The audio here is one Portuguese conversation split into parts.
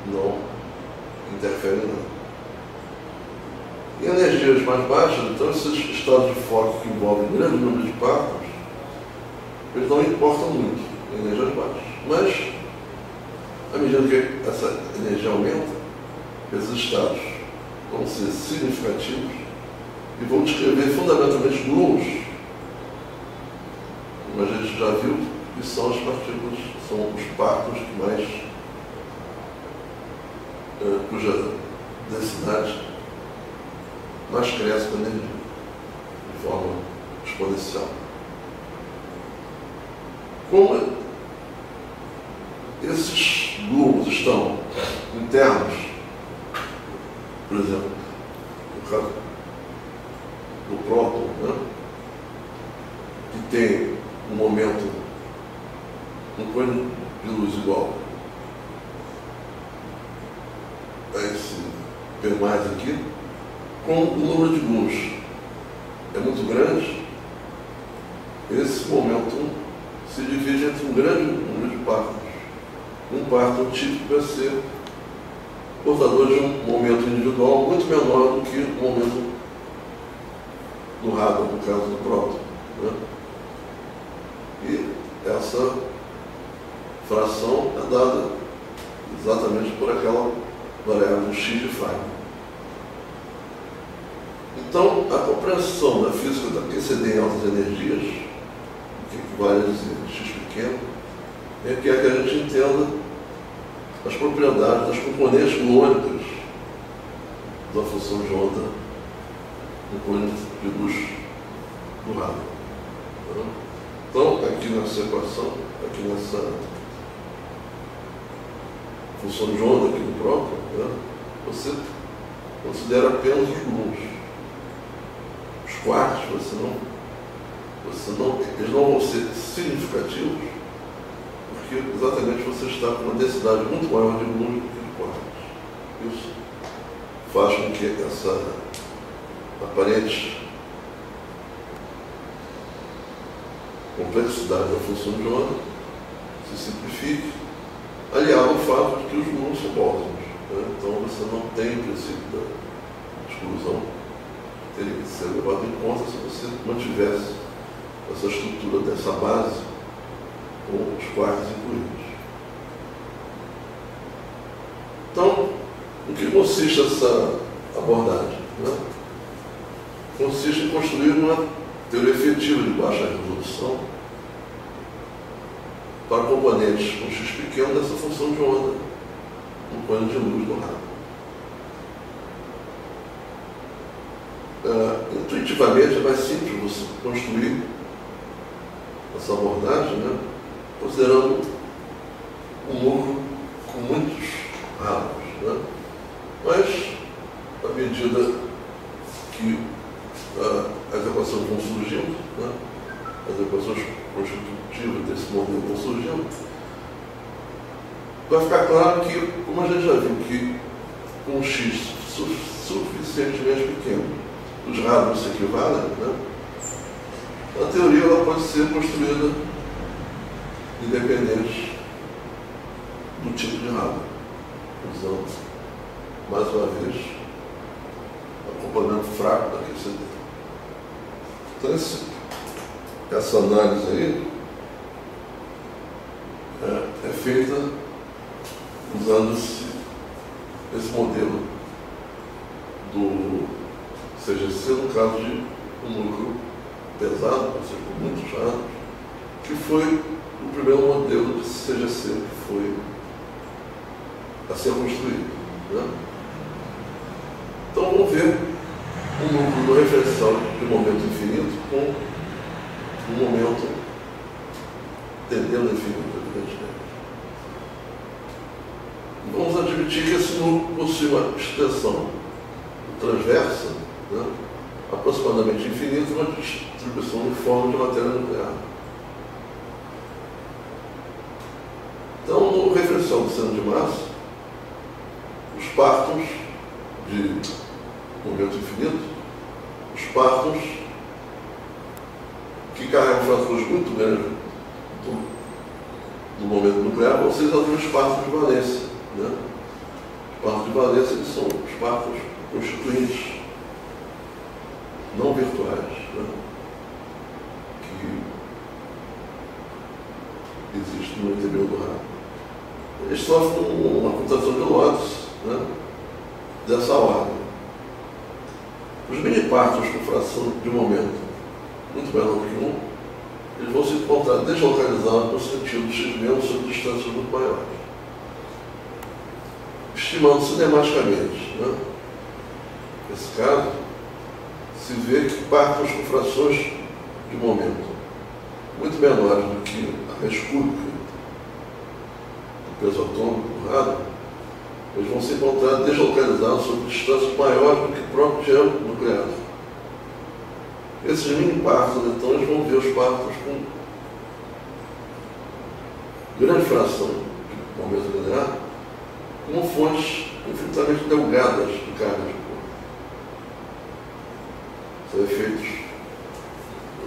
não interferem não. Em energias mais baixas, então esses estados de foco que envolvem grande número de partos, eles não importam muito em energias baixas. Mas, à medida que essa energia aumenta, esses estados vão ser significativos e vão descrever fundamentalmente gluons, como a gente já viu, que são as partículas, são os partos que mais, cuja densidade mais cresce com a energia, de forma exponencial. Como esses gluons estão internos, por exemplo, no caso do próton, né, que tem um momento, um cone de luz igual a esse P mais aqui, com o número de gluons é muito grande, esse momento se divide entre um grande número de partos. Um parto típico vai ser portador de um momento individual muito menor do que o momento do radon, no caso do próton, né? E essa fração é dada exatamente por aquela variável x de Feynman. Então, a compreensão da física da QCD em altas energias, que equivale a dizer x pequeno, é que a gente entenda as propriedades das componentes gluônicas da função de onda no cone de luz do radon. Então, aqui nessa equação, aqui nessa função de onda aqui no próprio, né, você considera apenas os gluons. Os quartos, eles não vão ser significativos, porque exatamente você está com uma densidade muito maior de gluons do que de quartos. Isso faz com que essa aparente complexidade da função de onda se simplifique, aliado ao fato de que os gluons são bósons, né? Então você não tem o princípio da exclusão, teria que ser levado em conta se você mantivesse essa estrutura dessa base com os quartos incluídos. Então, o que consiste essa abordagem? Né? Consiste em construir uma teoria efetiva de baixa resolução para componentes com x pequeno dessa função de onda no cone de luz do radon. Intuitivamente é mais simples você construir essa abordagem, né, considerando um núcleo com muitos radons, né? Mas, à medida que as equações vão surgindo, né, as equações constitutivas desse modelo vão surgindo, vai ficar claro que, como a gente já viu, que com um x suficientemente pequeno os radons se equivalem, né, a teoria ela pode ser construída independente do tipo de radon, usando, mais uma vez, acompanhamento fraco da QCD. Então, essa análise aí é feita usando-se esse modelo do CGC, no caso de um núcleo pesado, ou seja, com muitos radons, que foi o primeiro modelo de CGC que foi a ser construído, né? Então vamos ver um núcleo do referencial de momento infinito com um momento tendendo a infinito, evidentemente. Vamos admitir que esse núcleo possui uma extensão transversa, né, aproximadamente infinita, uma distribuição uniforme de matéria nuclear. Então, no referencial do centro de massa, os partos de momento infinito, os partos que carregam fratores muito grandes do momento nuclear vão ser exatamente os partos de valência, né? quartos de valência, eles são os quartos constituintes, não virtuais, né? Que existem no interior do raio. Eles sofrem uma contação de lotes, né, dessa ordem. Os mini-partos com fração de momento muito menor do que 1, eles vão se encontrar deslocalizados no sentido x menos sobre distâncias muito maiores. Estimando cinematicamente, né, nesse caso, se vê que partos com frações de momento muito menores do que a raiz cúbica do peso atômico do rádio, eles vão se encontrar deslocalizados sobre distâncias maiores do que o próprio diâmetro nuclear. Esses mini-partos, então, eles vão ver os partos com grande fração de momento linear como fontes infinitamente delgadas de carga de corpo. São efeitos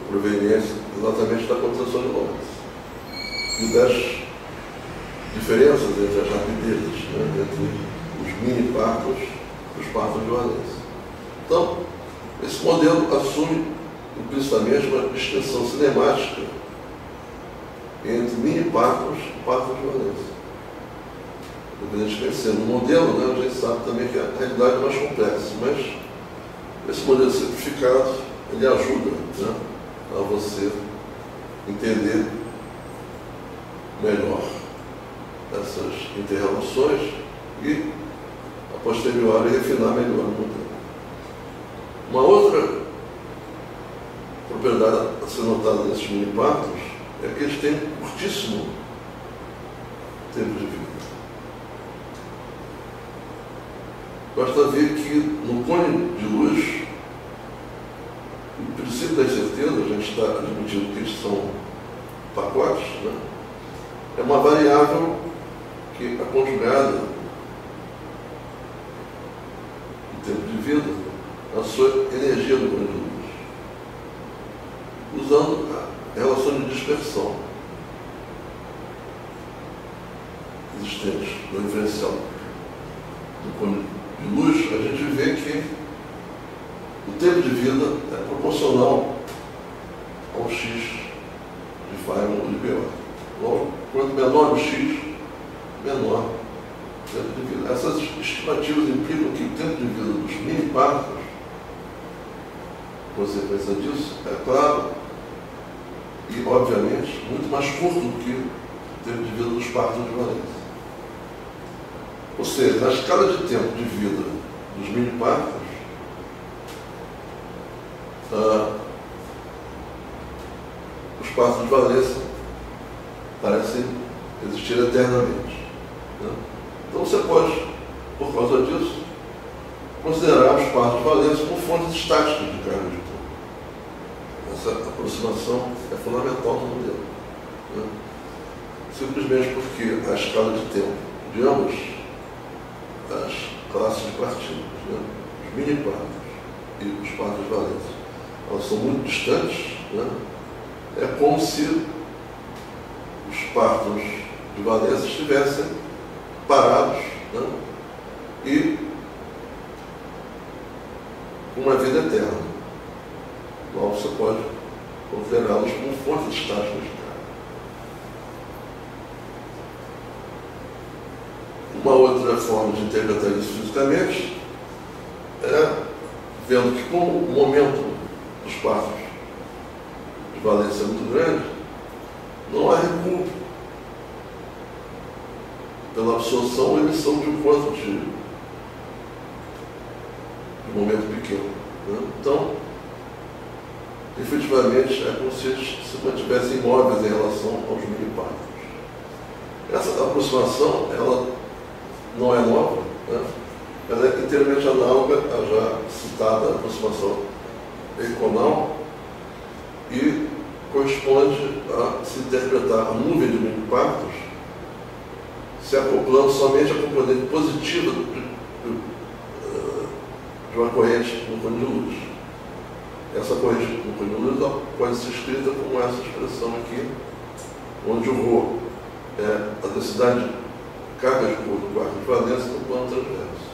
provenientes exatamente da condensação de Lorentz e das diferenças entre as rapidezes, né, entre os mini-partos e os partos de valência. Então, esse modelo assume implicitamente uma distinção cinemática entre mini-partos e partos de valência. Evidentemente, sendo um modelo, né, a gente sabe também que a realidade é mais complexa, mas esse modelo simplificado, ele ajuda, né, a você entender melhor essas interrelações e, a posteriori, refinar melhor o modelo. Uma outra propriedade a ser notada nesses mini-partos é que eles têm curtíssimo tempo de vida. Basta ver que no cone de luz, o princípio da incerteza, a gente está admitindo que eles são pacotes, né? É uma variável que, a conjugada do tempo de vida, a sua energia do cone de luz, usando a relação de dispersão existente no diferencial do cone de luz, a gente vê que o tempo de vida é proporcional ao x de Feynman ou de BO. Logo, quanto menor o x, menor o tempo de vida. Essas estimativas implicam que o tempo de vida dos mini-partos, consequência disso, é claro e, obviamente, muito mais curto do que o tempo de vida dos partos de valência. Ou seja, na escala de tempo de vida dos mini-partos, os partos de valência parecem existir eternamente, né? Então você pode, por causa disso, considerar os partos de valência como fontes estáticas de carga de corpo. Essa aproximação é fundamental no modelo, né? Simplesmente porque a escala de tempo de ambas as classes de partículas, né, os mini-partos e os partos de valência, elas são muito distantes, né? É como se os partos de valência estivessem parados, né, e com uma vida eterna. Logo você pode considerá-los como fontes estáticas de carga. Uma outra forma de interpretar isso fisicamente é vendo que, como o momento dos partos de valência é muito grande, não há recuo pela absorção ou emissão de um quanto de momento pequeno, né? Então, efetivamente, é como se eles se mantivessem imóveis em relação aos mini-partos. Essa aproximação, ela não é nova, né? Ela é inteiramente análoga à já citada aproximação eikonal e corresponde a se interpretar a nuvem de mini-partos se acoplando somente à componente positiva de uma corrente no cone de luz. Essa corrente no cone de luz pode ser escrita como essa expressão aqui, onde o ρ é a densidade carga de cor do quarto de valência no plano transverso,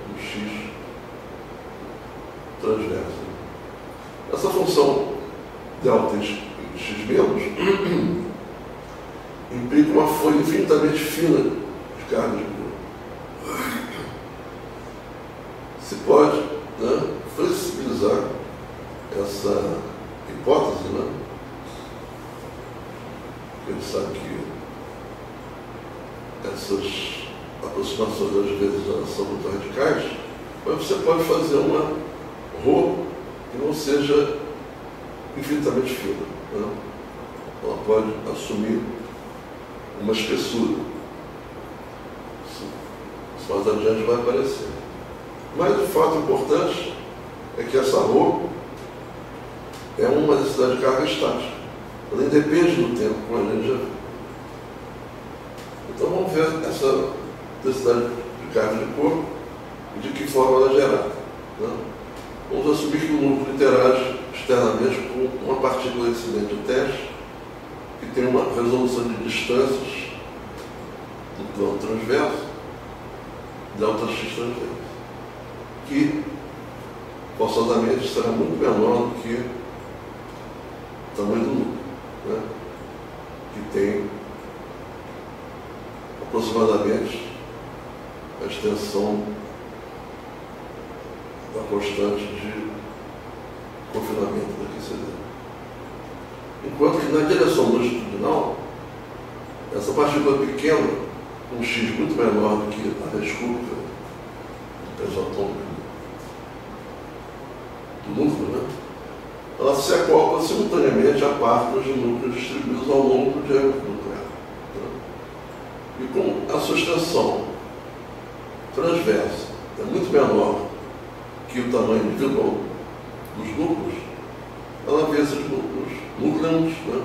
no X transverso. Essa função delta em X menos implica uma folha infinitamente fina de carga de cor. Se pode, né, flexibilizar essa hipótese, né? Ele sabe que essas aproximações às vezes elas são muito radicais, mas você pode fazer uma ρ que não seja infinitamente fina, né? Ela pode assumir uma espessura. Isso mais adiante vai aparecer. Mas o fato importante é que essa ρ é uma densidade de carga estática. Ela independe do tempo, como a gente já viu. Então vamos ver essa densidade de carga de corpo e de que forma ela é gerada, né? Vamos assumir que o núcleo interage externamente com uma partícula incidente de teste que tem uma resolução de distâncias no plano transverso, delta x transverso, que forçosamente será muito menor do que o tamanho do núcleo, né? Que tem aproximadamente a extensão da constante de confinamento da aquecedor. Enquanto que na direção longitudinal, essa partícula pequena, com um x muito menor do que a raiz cúbica do peso atômico do núcleo, né? Ela se acopla simultaneamente a partes de núcleos distribuídos ao longo do diâmetro nuclear, né? E como a sua extensão transversa é muito menor que o tamanho individual dos núcleos, ela vê esses núcleos, né?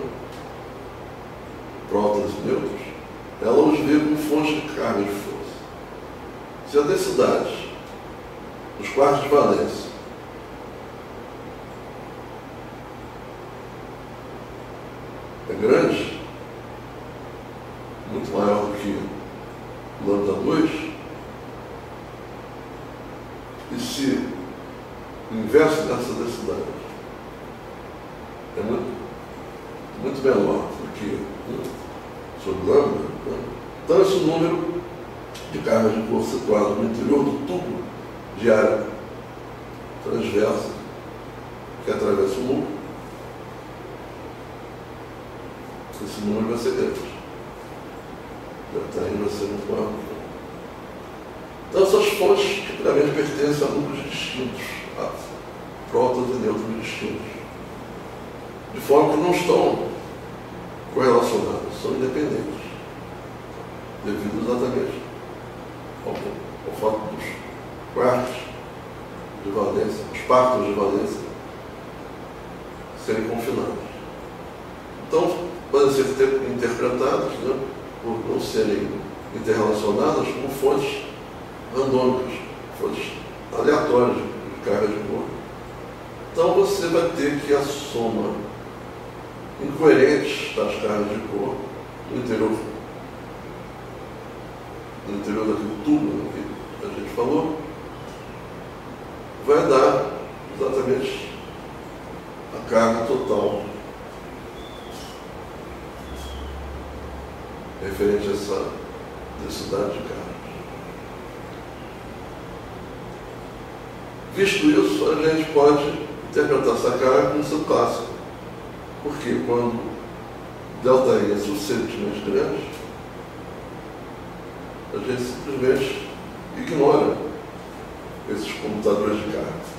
Prótons e nêutrons, ela os vê como fonte de carga de força. Se a densidade dos quartos de valência é grande, muito maior do que λ2, e se o inverso dessa densidade é muito menor do que sobre λ, né? Então esse número de carga de corpo situado no interior do tubo de área transversa que atravessa o núcleo, esse número vai ser grande. Delta I vai ser muito maior. Então essas fontes tipicamente pertencem a núcleos distintos, a prótons e nêutrons distintos, de forma que não estão correlacionados, são independentes, devido exatamente ao fato dos quartos de valência, os partos de valência serem confinados. Então, podem ser interpretadas, né, por não serem interrelacionadas como fontes randômicas, fontes aleatórias de carga de corpo. Então você vai ter que a soma incoerente das cargas de corpo no interior daquele tubo que a gente falou, vai dar exatamente a carga total referente a essa densidade de carga. Visto isso, a gente pode interpretar essa carga como sendo clássica, porque quando ΔI é suficientemente grande, a gente simplesmente ignora esses comutadores de carga.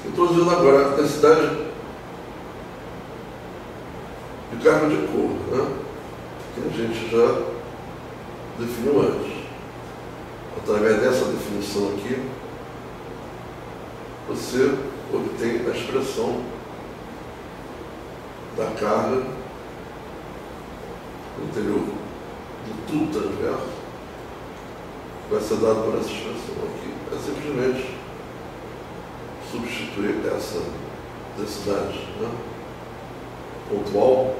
Introduzindo agora a densidade de carga de corpo, né, que a gente já definiu antes. Através dessa definição aqui, você obtém a expressão da carga no interior do tubo transverso, que vai ser dado por essa expressão aqui. É simplesmente substituir essa densidade, né, pontual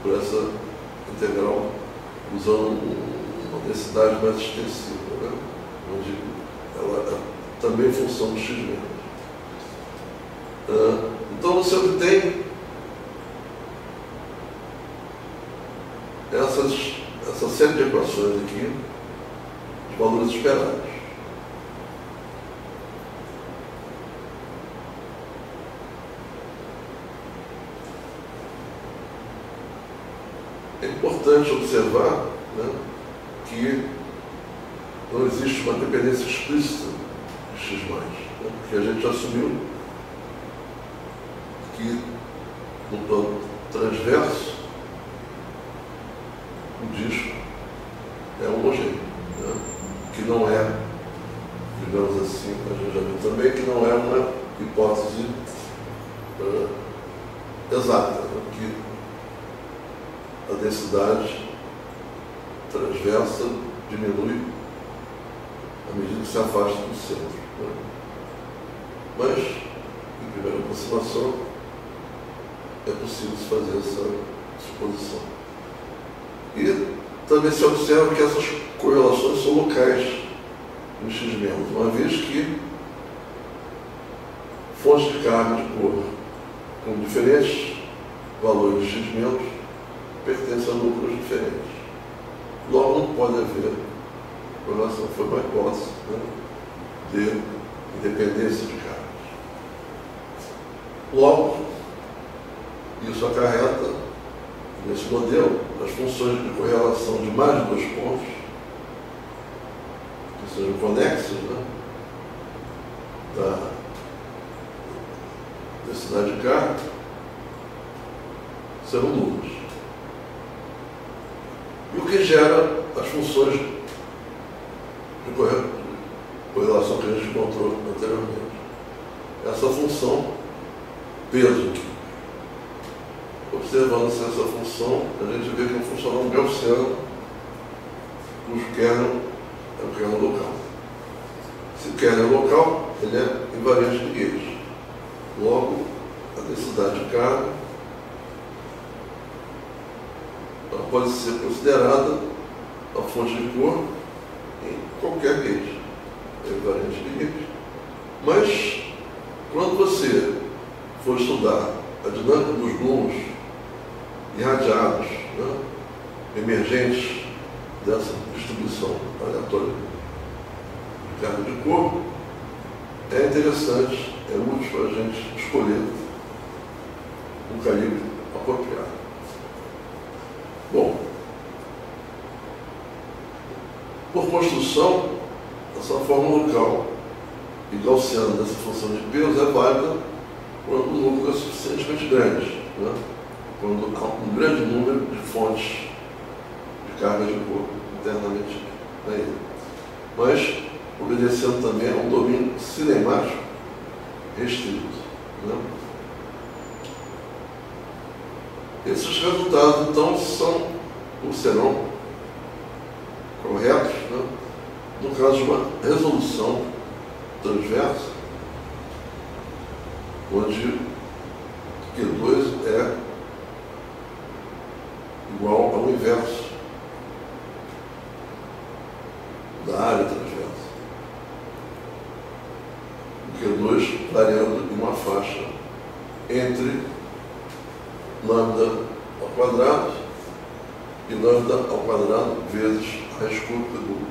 por essa integral, usando uma densidade mais extensiva, né? Onde ela é também função do x menos. Então você obtém essa série de equações aqui, de valores esperados. É importante observar, né, que não existe uma dependência explícita de x+, né, porque a gente assumiu que no plano transverso o disco é homogêneo, né, que não é, digamos assim, a gente já viu também, que não é uma hipótese exata, né, que a densidade transversa diminui à medida que se afasta do centro, né? Mas, em primeira aproximação, é possível se fazer essa suposição. E também se observa que essas correlações são locais no x-, uma vez que fontes de carga de cor com diferentes valores de x- pertencem a núcleos diferentes. Logo, não pode haver correlação. Foi uma hipótese, né, de independência de cargas. Logo, isso acarreta, nesse modelo, as funções de correlação de mais de dois pontos, que sejam conexas, né, da densidade de carga, serão nulas. E o que gera as funções de correlação que a gente encontrou anteriormente. Essa função peso. Observando-se essa função, a gente vê que é um funcional gaussiano, cujo kernel é o kernel local. Se o kernel é local, ele é invariante de Gauge. Logo, a densidade de carga ela pode ser considerada a fonte de cor em qualquer Gauge. É invariante de Gauge. Mas, quando você for estudar a dinâmica dos grumos irradiados, né, emergentes dessa distribuição aleatória de carga de cor, é interessante, é útil para a gente escolher um calibre apropriado. Bom, por construção, essa forma local e gaussiana dessa função de peso é válida quando o núcleo é suficientemente grande, né? Quando há um grande número de fontes de carga de cor internamente nele. Mas obedecendo também a um domínio cinemático restrito, né? Esses resultados, então, são ou serão corretos, né, no caso de uma resolução transversa, onde Q2 é igual ao inverso da área transversa. O Q2 variando em uma faixa entre lambda ao quadrado e lambda ao quadrado vezes a raiz cúbica do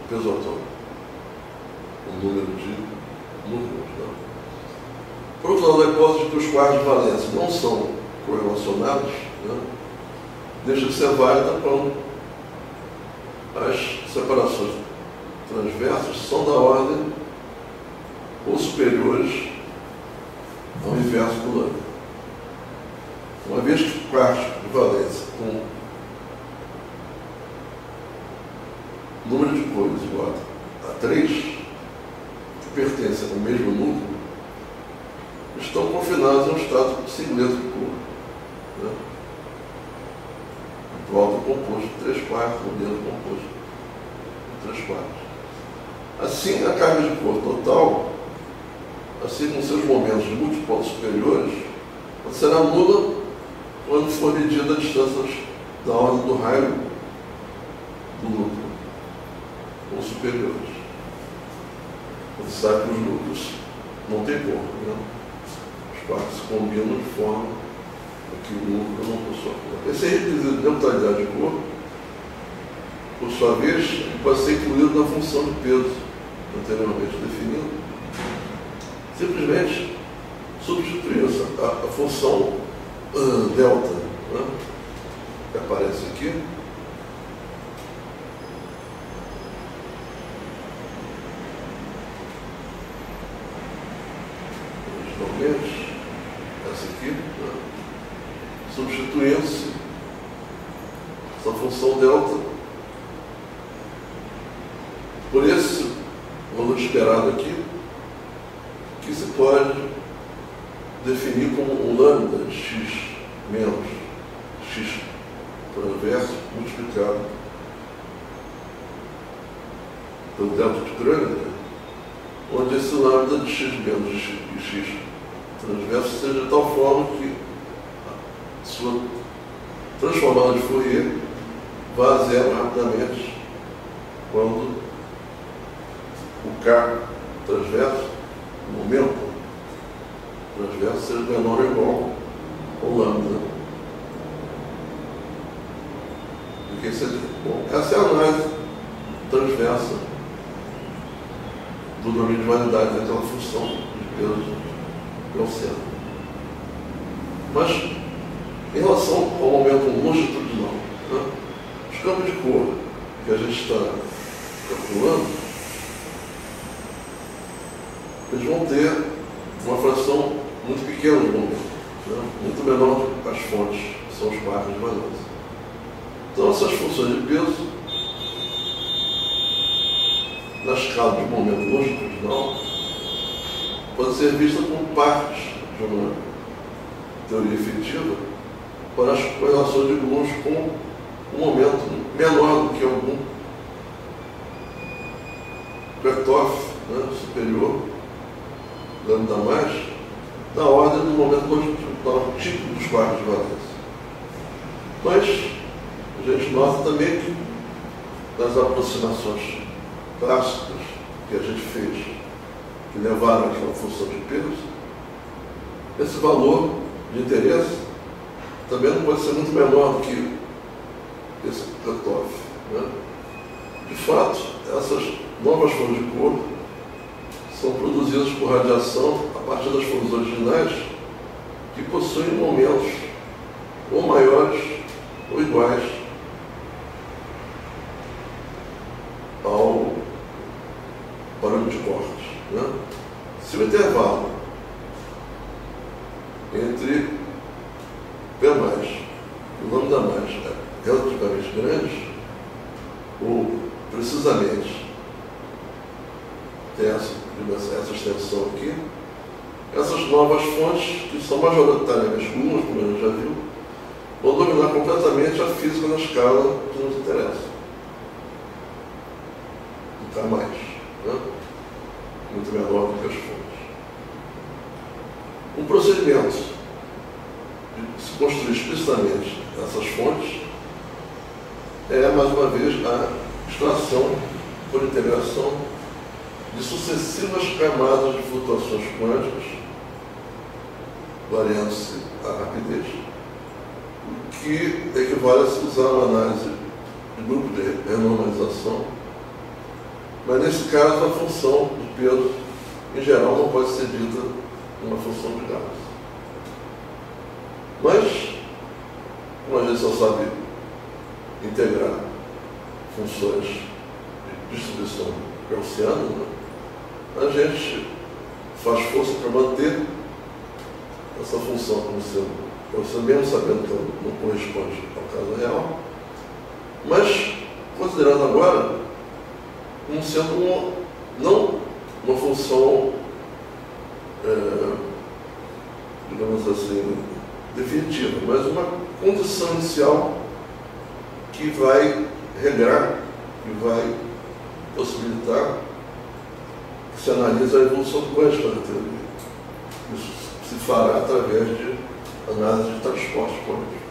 peso atômico, o número de núcleos. Né? Por outro lado, a hipótese de que os quadros de valência não são correlacionados, né, deixa de ser válida quando as separações transversas são da ordem ou superiores ao inverso do lambda. Uma vez que o quarto de valência com número de cores igual a 3, que pertencem ao mesmo núcleo, estão confinados a um estado simétrico, né? O próprio composto de 3/4, o mesmo composto de 3/4. Assim, a carga de cor total, assim como seus momentos de múltiplos superiores, será nula quando for medida a distância da ordem do raio do núcleo, ou superiores. Você sabe que os núcleos não têm cor, né? Os quartos se combinam de forma que o núcleo não possua cor. Esse requisito de neutralidade de cor, por sua vez, pode ser incluído na função de peso anteriormente definida, simplesmente substituindo a função delta, né, que aparece aqui, originalmente, essa aqui, né, substituindo-se essa função delta por esse valor esperado aqui, que se pode definir como um lambda de x menos x transverso multiplicado pelo delta de Kronecker, onde esse lambda de x menos de x transverso seja de tal forma que a sua transformada de Fourier vá a zero rapidamente quando o K transverso, o momento transverso, seja menor ou igual ao lambda. Bom, essa é a análise transversa do domínio de validade daquela função de peso gaussiano. Mas, em relação ao momento longitudinal, né, os campos de cor que a gente está calculando, eles vão ter uma fração muito pequena de momento, né? Muito menor do que as fontes, que são os parcos de valência. Então, essas funções de peso, na escala de momento longitudinal, podem ser vistas como partes de uma teoria efetiva para as correlações de gluons com um momento menor do que algum Berthoff, né, superior, lambda mais, na ordem do momento longitudinal típico dos parcos de valência. Mas a gente nota também que nas aproximações clássicas que a gente fez, que levaram àquela função de peso, esse valor de interesse também não pode ser muito menor do que esse cutoff, né? De fato, essas novas fontes de cor são produzidas por radiação a partir das fontes originais que possuem momentos ou maiores ou iguais ao barulho de corte, né? Se o intervalo entre P mais e o lambda mais é relativamente grande, ou precisamente tem essa extensão aqui, essas novas fontes, que são majoritariamente gluons, como a gente já viu, vão dominar completamente a física na escala que nos interessa. O K+, né? Muito menor do que as fontes. Um procedimento de se construir explicitamente essas fontes é, mais uma vez, a extração por integração de sucessivas camadas de flutuações quânticas, variando-se a rapidez, que equivale a se usar uma análise de grupo de renormalização, mas nesse caso a função de peso, em geral, não pode ser dita uma função de Gauss. Mas, como a gente só sabe integrar funções de distribuição gaussiana, né, a gente faz força para manter essa função como sendo gaussiana, mesmo sabendo que ela não corresponde ao caso real, mas considerando agora como sendo não uma função, digamos assim, definitiva, mas uma condição inicial que vai regrar, que vai possibilitar que se analise a evolução quântica da teoria. Isso se fará através de análise de transporte quântico.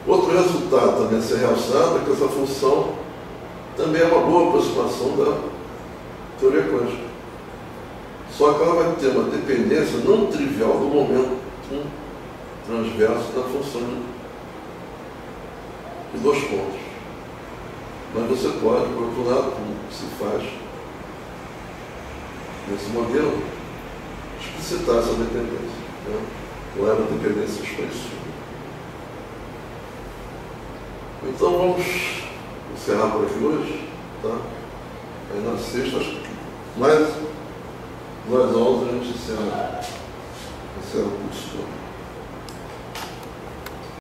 Outro resultado também a ser realçado é que essa função também é uma boa aproximação da teoria quântica. Só que ela vai ter uma dependência não trivial do momento transverso da função de dois pontos. Mas você pode, por outro lado, como se faz nesse modelo, explicitar essa dependência, né? Leva a dependência expressiva. Então vamos encerrar por aqui hoje, tá? Aí na sexta, acho que mais 2 aulas a gente encerra o curso todo.